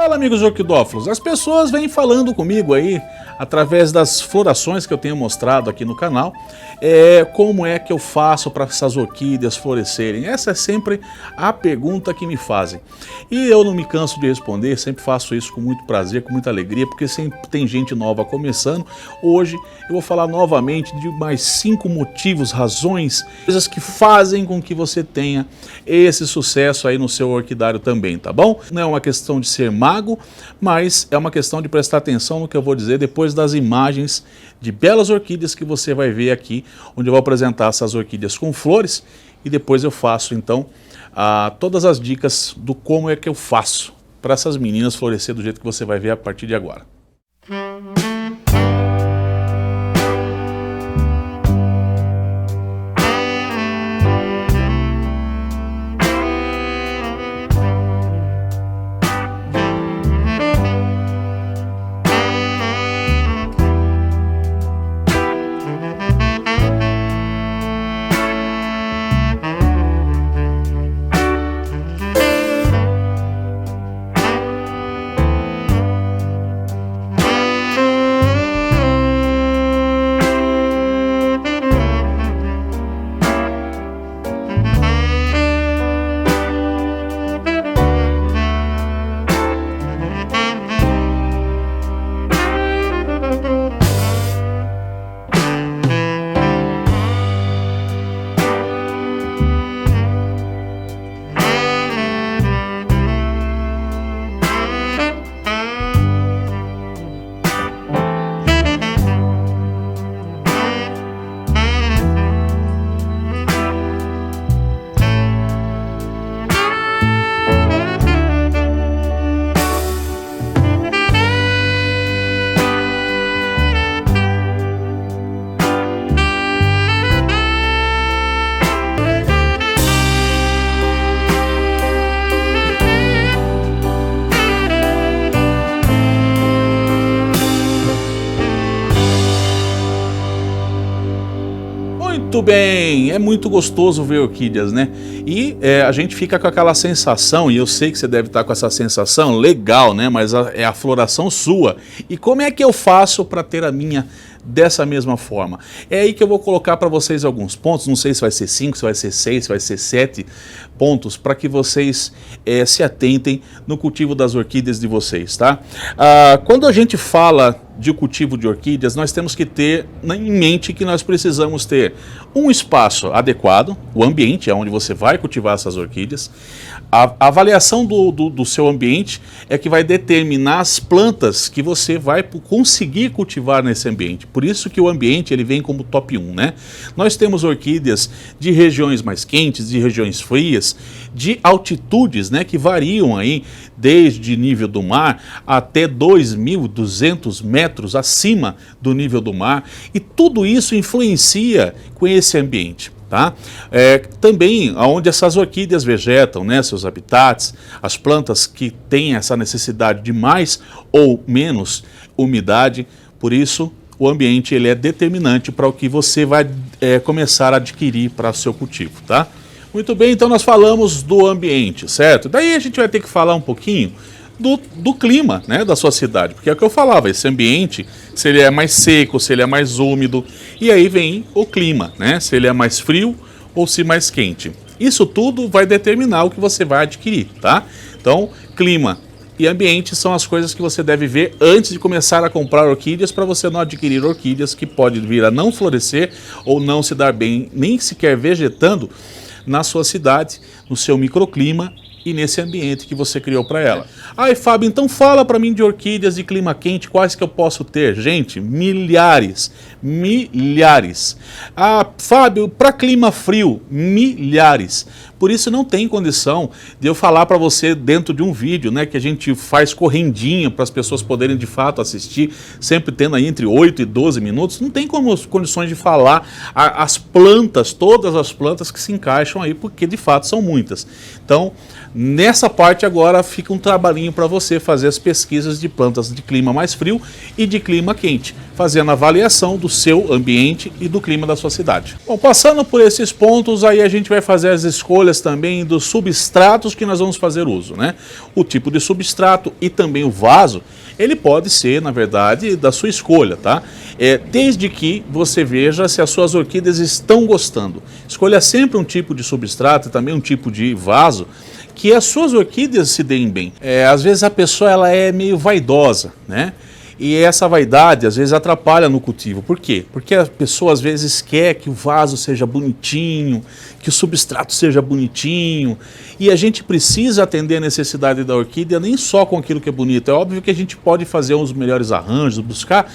Fala, amigos orquidófilos, as pessoas vêm falando comigo aí, através das florações que eu tenho mostrado aqui no canal, como é que eu faço para essas orquídeas florescerem. Essa é sempre a pergunta que me fazem. E eu não me canso de responder, sempre faço isso com muito prazer, com muita alegria, porque sempre tem gente nova começando. Hoje eu vou falar novamente de mais 5 motivos, razões, coisas que fazem com que você tenha esse sucesso aí no seu orquidário também, tá bom? Não é uma questão de ser mago, mas é uma questão de prestar atenção no que eu vou dizer depois das imagens de belas orquídeas que você vai ver aqui, onde eu vou apresentar essas orquídeas com flores e depois eu faço então todas as dicas do como é que eu faço para essas meninas florescer do jeito que você vai ver a partir de agora. Muito bem, é muito gostoso ver orquídeas, né? E a gente fica com aquela sensação, e eu sei que você deve estar com essa sensação, legal, né? Mas é a floração sua. E como é que eu faço para ter a minha dessa mesma forma? É aí que eu vou colocar para vocês alguns pontos, não sei se vai ser 5, se vai ser 6, se vai ser 7 pontos, para que vocês se atentem no cultivo das orquídeas de vocês, tá? Quando a gente fala de cultivo de orquídeas, nós temos que ter em mente que nós precisamos ter um espaço adequado, o ambiente é onde você vai cultivar essas orquídeas. A avaliação do seu ambiente é que vai determinar as plantas que você vai conseguir cultivar nesse ambiente. Por isso que o ambiente ele vem como top 1, né? Nós temos orquídeas de regiões mais quentes, de regiões frias, de altitudes, né, que variam aí desde nível do mar até 2.200 metros acima do nível do mar, e tudo isso influencia com esse ambiente. Tá? Também onde essas orquídeas vegetam, né, seus habitats, as plantas que têm essa necessidade de mais ou menos umidade, por isso o ambiente ele é determinante para o que você vai começar a adquirir para o seu cultivo. Tá? Muito bem, então nós falamos do ambiente, certo? Daí a gente vai ter que falar um pouquinho do clima, né, da sua cidade, porque é o que eu falava, esse ambiente, se ele é mais seco, se ele é mais úmido, e aí vem o clima, né, se ele é mais frio ou se mais quente. Isso tudo vai determinar o que você vai adquirir, tá? Então, clima e ambiente são as coisas que você deve ver antes de começar a comprar orquídeas, para você não adquirir orquídeas que podem vir a não florescer ou não se dar bem, nem sequer vegetando na sua cidade, no seu microclima e nesse ambiente que você criou para ela. Ai, Fábio, então fala para mim de orquídeas de clima quente, quais que eu posso ter? Gente, milhares. Fábio, para clima frio, milhares. Por isso não tem condição de eu falar para você dentro de um vídeo, né, que a gente faz correndinho para as pessoas poderem de fato assistir, sempre tendo aí entre 8 e 12 minutos, não tem condições de falar as plantas, todas as plantas que se encaixam aí, porque de fato são muitas. Então, Nessa parte agora fica um trabalhinho para você fazer as pesquisas de plantas de clima mais frio e de clima quente, fazendo a avaliação do seu ambiente e do clima da sua cidade. Bom, passando por esses pontos, aí a gente vai fazer as escolhas também dos substratos que nós vamos fazer uso, né? O tipo de substrato e também o vaso, ele pode ser, na verdade, da sua escolha, tá? Desde que você veja se as suas orquídeas estão gostando. Escolha sempre um tipo de substrato e também um tipo de vaso que as suas orquídeas se deem bem. Às vezes a pessoa ela é meio vaidosa, né? E essa vaidade às vezes atrapalha no cultivo. Por quê? Porque a pessoa às vezes quer que o vaso seja bonitinho, que o substrato seja bonitinho. E a gente precisa atender a necessidade da orquídea nem só com aquilo que é bonito. É óbvio que a gente pode fazer uns melhores arranjos, buscar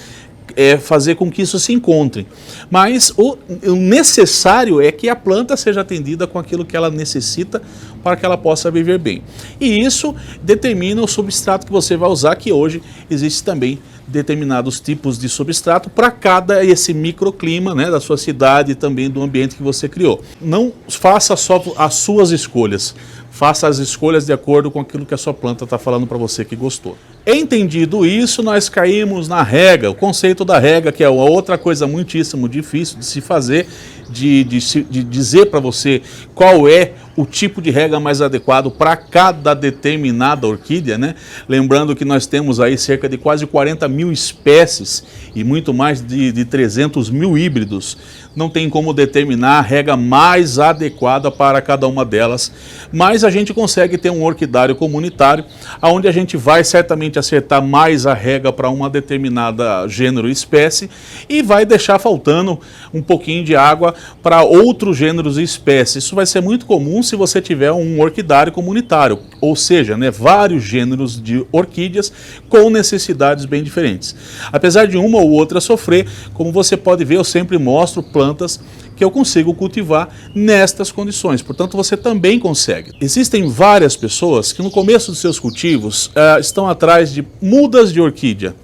fazer com que isso se encontre. Mas o necessário é que a planta seja atendida com aquilo que ela necessita para que ela possa viver bem. E isso determina o substrato que você vai usar, que hoje existe também determinados tipos de substrato para cada esse microclima, né, da sua cidade e também do ambiente que você criou. Não faça só as suas escolhas, faça as escolhas de acordo com aquilo que a sua planta está falando para você que gostou. Entendido isso, nós caímos na rega, o conceito da rega, que é uma outra coisa muitíssimo difícil de se fazer, de dizer para você qual é o tipo de rega mais adequado para cada determinada orquídea, né? Lembrando que nós temos aí cerca de quase 40 mil espécies e muito mais de 300 mil híbridos. Não tem como determinar a rega mais adequada para cada uma delas, mas a gente consegue ter um orquidário comunitário, onde a gente vai certamente acertar mais a rega para uma determinada gênero e espécie e vai deixar faltando um pouquinho de água para outros gêneros e espécies. Isso vai ser muito comum se você tiver um orquidário comunitário, ou seja, né, vários gêneros de orquídeas com necessidades bem diferentes. Apesar de uma ou outra sofrer, como você pode ver, eu sempre mostro plantas que eu consigo cultivar nestas condições, portanto você também consegue. Existem várias pessoas que no começo dos seus cultivos estão atrás de mudas de orquídea.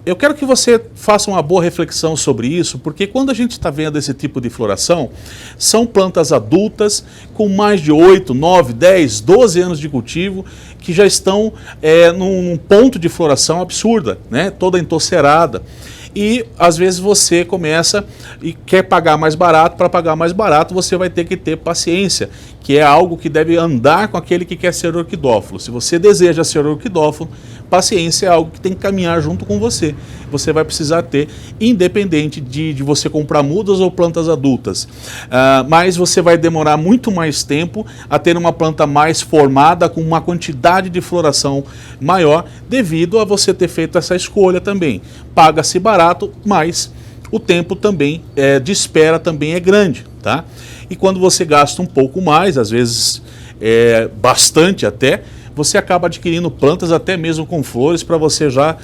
Eu quero que você faça uma boa reflexão sobre isso, porque quando a gente está vendo esse tipo de floração, são plantas adultas com mais de 8, 9, 10, 12 anos de cultivo, que já estão num ponto de floração absurda, né? Toda entocerada. E às vezes você começa e quer pagar mais barato. Para pagar mais barato você vai ter que ter paciência, que é algo que deve andar com aquele que quer ser orquidófilo. Se você deseja ser orquidófilo, paciência é algo que tem que caminhar junto com você. Você vai precisar ter, independente de você comprar mudas ou plantas adultas. Mas você vai demorar muito mais tempo a ter uma planta mais formada, com uma quantidade de floração maior, devido a você ter feito essa escolha também. Paga-se barato, mas o tempo também de espera também é grande, tá? E quando você gasta um pouco mais, às vezes bastante até, você acaba adquirindo plantas até mesmo com flores para você já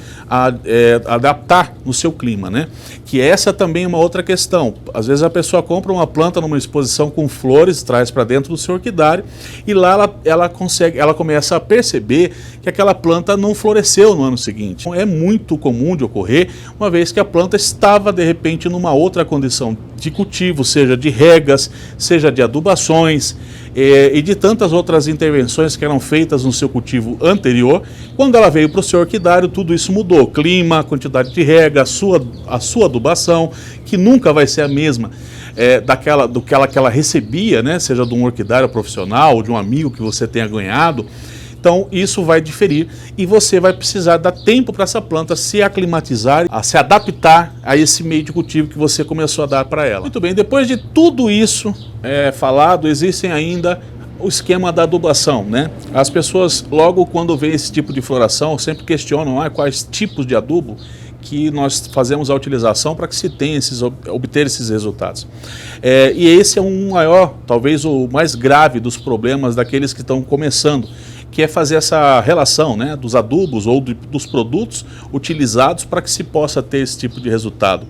adaptar no seu clima, né? Que essa também é uma outra questão. Às vezes a pessoa compra uma planta numa exposição com flores, traz para dentro do seu orquidário e lá ela começa a perceber que aquela planta não floresceu no ano seguinte. Então, é muito comum de ocorrer, uma vez que a planta estava de repente numa outra condição de cultivo, seja de regas, seja de adubações e de tantas outras intervenções que eram feitas no seu cultivo anterior. Quando ela veio para o seu orquidário, tudo isso mudou. Clima, quantidade de rega, a sua adubação, que nunca vai ser a mesma do que ela recebia, né? Seja de um orquidário profissional ou de um amigo que você tenha ganhado. Então isso vai diferir e você vai precisar dar tempo para essa planta se aclimatizar, a se adaptar a esse meio de cultivo que você começou a dar para ela. Muito bem, depois de tudo isso falado, existem ainda o esquema da adubação, né? As pessoas logo quando vê esse tipo de floração sempre questionam quais tipos de adubo que nós fazemos a utilização para que se tenha obter esses resultados. E esse é um maior, talvez o mais grave dos problemas daqueles que estão começando, que é fazer essa relação, né, dos adubos ou dos produtos utilizados para que se possa ter esse tipo de resultado.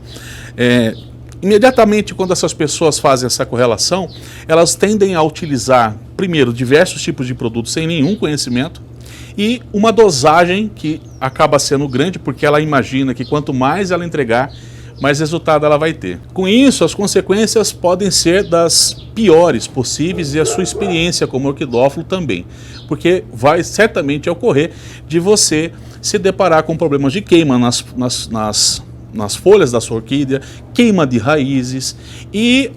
Imediatamente quando essas pessoas fazem essa correlação, elas tendem a utilizar, primeiro, diversos tipos de produtos sem nenhum conhecimento e uma dosagem que acaba sendo grande, porque ela imagina que quanto mais ela entregar, mais resultado ela vai ter. Com isso, as consequências podem ser das piores possíveis e a sua experiência como orquidófilo também, porque vai certamente ocorrer de você se deparar com problemas de queima nas folhas da sua orquídea, queima de raízes e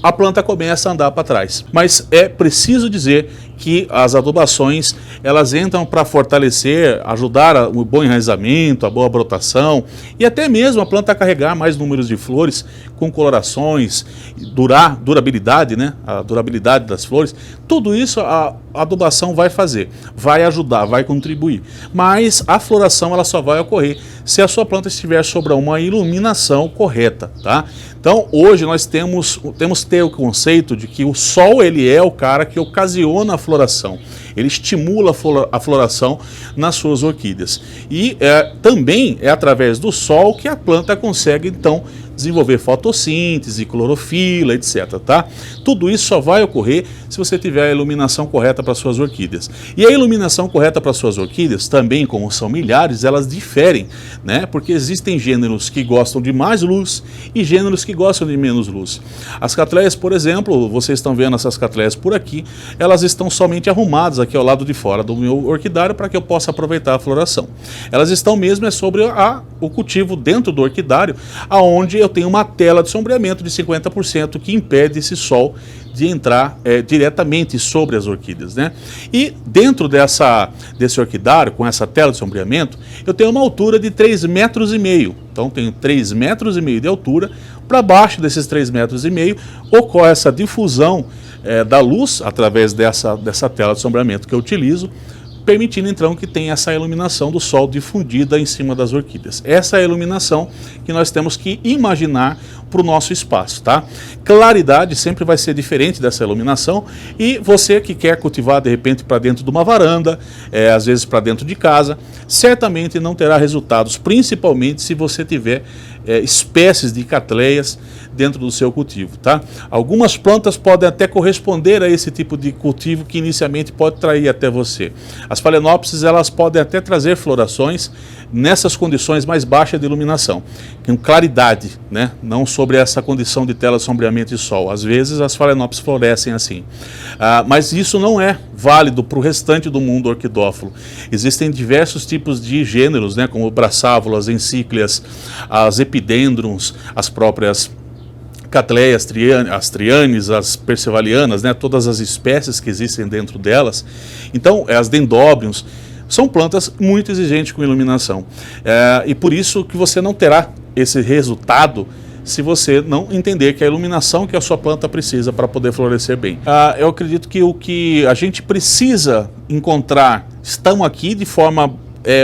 a planta começa a andar para trás. Mas é preciso dizer que as adubações elas entram para fortalecer, ajudar o bom enraizamento, a boa brotação e até mesmo a planta a carregar mais números de flores com colorações, durabilidade, né? A durabilidade das flores. Tudo isso a adubação vai fazer, vai ajudar, vai contribuir. Mas a floração ela só vai ocorrer se a sua planta estiver sob uma iluminação correta, tá? Então hoje nós temos que ter o conceito de que o sol ele é o cara que ocasiona a floração, ele estimula a floração nas suas orquídeas e também é através do sol que a planta consegue então desenvolver fotossíntese, clorofila, etc. Tá? Tudo isso só vai ocorrer se você tiver a iluminação correta para suas orquídeas. E a iluminação correta para suas orquídeas, também como são milhares, elas diferem, né? Porque existem gêneros que gostam de mais luz e gêneros que gostam de menos luz. As catleias, por exemplo, vocês estão vendo essas catleias por aqui, elas estão somente arrumadas aqui ao lado de fora do meu orquidário para que eu possa aproveitar a floração. Elas estão mesmo sobre o cultivo dentro do orquidário, aonde eu tenho uma tela de sombreamento de 50% que impede esse sol de entrar diretamente sobre as orquídeas, né? E dentro desse orquidário, com essa tela de sombreamento, eu tenho uma altura de 3,5 metros. Então tenho 3,5 metros de altura. Para baixo desses 3,5 metros ocorre essa difusão da luz através dessa tela de sombreamento que eu utilizo, permitindo então que tenha essa iluminação do sol difundida em cima das orquídeas. Essa é a iluminação que nós temos que imaginar para o nosso espaço, tá? Claridade sempre vai ser diferente dessa iluminação e você que quer cultivar de repente para dentro de uma varanda, às vezes para dentro de casa, certamente não terá resultados, principalmente se você tiver espécies de catleias dentro do seu cultivo, tá? Algumas plantas podem até corresponder a esse tipo de cultivo que inicialmente pode trair até você. As phalaenopsis elas podem até trazer florações nessas condições mais baixas de iluminação, com claridade, né? Não sobre essa condição de tela de sombreamento e sol. Às vezes as phalaenopsis florescem assim. Mas isso não é válido para o restante do mundo orquidófilo. Existem diversos tipos de gêneros, né? Como braçávolas, encíclias, as epidendrons, as próprias catleias, as trianes, as persevalianas, né? Todas as espécies que existem dentro delas. Então, as dendróbions, são plantas muito exigentes com iluminação. E por isso que você não terá esse resultado se você não entender que a iluminação que a sua planta precisa para poder florescer bem. Eu acredito que o que a gente precisa encontrar estão aqui de forma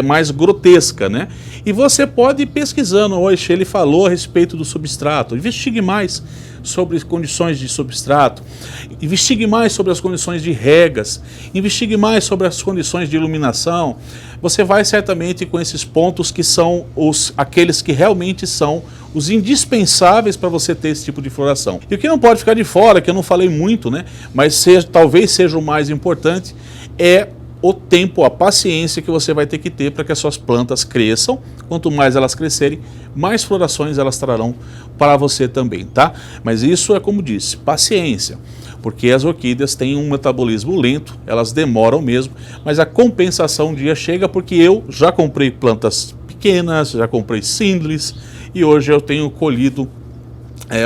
mais grotesca, né? E você pode ir pesquisando. Hoje ele falou a respeito do substrato. Investigue mais sobre as condições de substrato, investigue mais sobre as condições de regas, investigue mais sobre as condições de iluminação. Você vai certamente com esses pontos que são aqueles que realmente são os indispensáveis para você ter esse tipo de floração. E o que não pode ficar de fora, que eu não falei muito, né? Mas talvez seja o mais importante, é o tempo, a paciência que você vai ter que ter para que as suas plantas cresçam. Quanto mais elas crescerem, mais florações elas trarão para você também, tá? Mas isso é como disse, paciência, porque as orquídeas têm um metabolismo lento, elas demoram mesmo, mas a compensação um dia chega, porque eu já comprei plantas pequenas, já comprei seedlings e hoje eu tenho colhido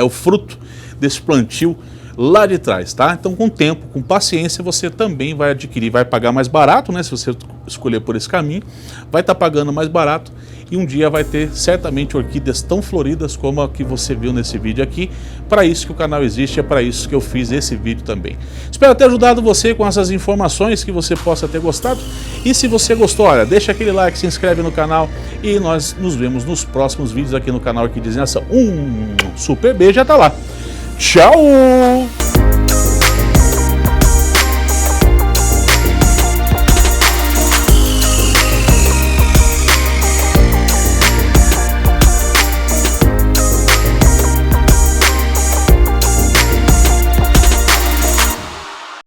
o fruto desse plantio lá de trás, tá? Então com tempo, com paciência, você também vai adquirir, vai pagar mais barato, né? Se você escolher por esse caminho, vai estar pagando mais barato e um dia vai ter certamente orquídeas tão floridas como a que você viu nesse vídeo aqui. Para isso que o canal existe, é para isso que eu fiz esse vídeo também. Espero ter ajudado você com essas informações, que você possa ter gostado. E se você gostou, olha, deixa aquele like, se inscreve no canal e nós nos vemos nos próximos vídeos aqui no canal Orquídeas em Ação. Um super beijo, já tá lá. Tchau!